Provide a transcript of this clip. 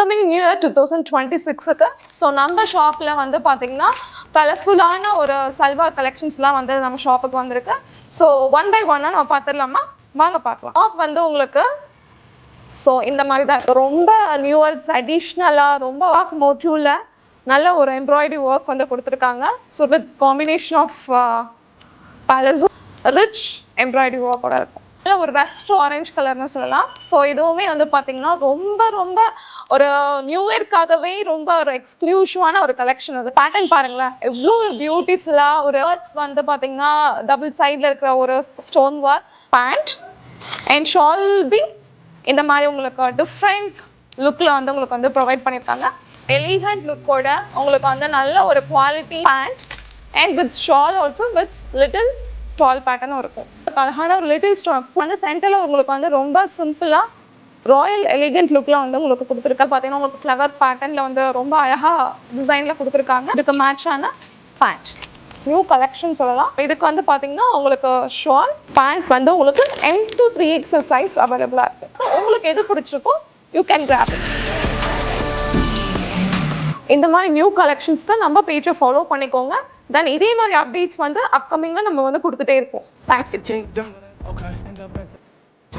Upcoming new year 2026க்கு so நம்ம ஷாப்பில் வந்து பார்த்தீங்கன்னா கலர்ஃபுல்லான ஒரு சல்வார் கலெக்ஷன்ஸ்லாம் வந்து நம்ம ஷாப்புக்கு வந்திருக்கு. ஸோ ஒன் பை ஒன்னாக நம்ம பார்த்துடலாமா? வாங்க பார்க்கலாம். ஷாப் வந்து உங்களுக்கு ஸோ இந்த மாதிரி தான் ரொம்ப நியூவர் ட்ரெடிஷ்னலாக ரொம்ப ஒர்க் மோட்டிவில் நல்ல ஒரு எம்ப்ராய்டரி ஒர்க் வந்து கொடுத்துருக்காங்க. ஸோ வித் காம்பினேஷன் ஆஃப் பலர்ஸும் ரிச் எம்ப்ராய்டரி ஒர்க்கோட இருக்கும். ஒரு ரஸ்ட் ஆரஞ்ச் கலர்னு சொல்லலாம். ஸோ இதுவுமே வந்து பார்த்தீங்கன்னா ரொம்ப ரொம்ப ஒரு நியூ இயர்க்காகவே ரொம்ப ஒரு எக்ஸ்க்ளூசிவான ஒரு கலெக்ஷன். அது பேட்டர்ன் பாருங்களேன், எவ்வளோ பியூட்டிஃபுல்லாக ஒரு வந்து பார்த்தீங்கன்னா டபுள் சைடில் இருக்கிற ஒரு stone work pant and shawl பி இந்த மாதிரி உங்களுக்கு டிஃப்ரெண்ட் லுக்கில் வந்து உங்களுக்கு வந்து ப்ரொவைட் பண்ணியிருக்காங்க. எலிகண்ட் லுக்கோட உங்களுக்கு வந்து நல்ல ஒரு quality pant and with shawl also with little doll பேட்டர்னும் இருக்கும். அழகான ஒரு லிட்டில் ஸ்டாக் வந்து சென்டரில் உங்களுக்கு வந்து ரொம்ப சிம்பிளாக ராயல் எலிகண்ட் லுக்கில் வந்து உங்களுக்கு கொடுத்துருக்கா. பார்த்தீங்கன்னா உங்களுக்கு ஃப்ளவர் பேட்டர்னில் வந்து ரொம்ப அழகாக டிசைனில் கொடுத்துருக்காங்க. இதுக்கு மேட்சான பேண்ட் நியூ கலெக்ஷன் சொல்லலாம். இதுக்கு வந்து பார்த்தீங்கன்னா உங்களுக்கு ஷால் பேண்ட் வந்து உங்களுக்கு M to 3XL சைஸ் அவைலபிளாக இருக்குது. உங்களுக்கு எது பிடிச்சிருக்கோ யூ கேன் கிராப் இட். இந்த மாதிரி நியூ கலெக்ஷன்ஸ்க்கு நம்ம பேஜை ஃபாலோ பண்ணிக்கோங்க. தென் இதே மாதிரி அப்டேட்ஸ் வந்து அப்கமிங்கில் நம்ம வந்து கொடுத்துட்டே இருப்போம். தேங்க்யூ.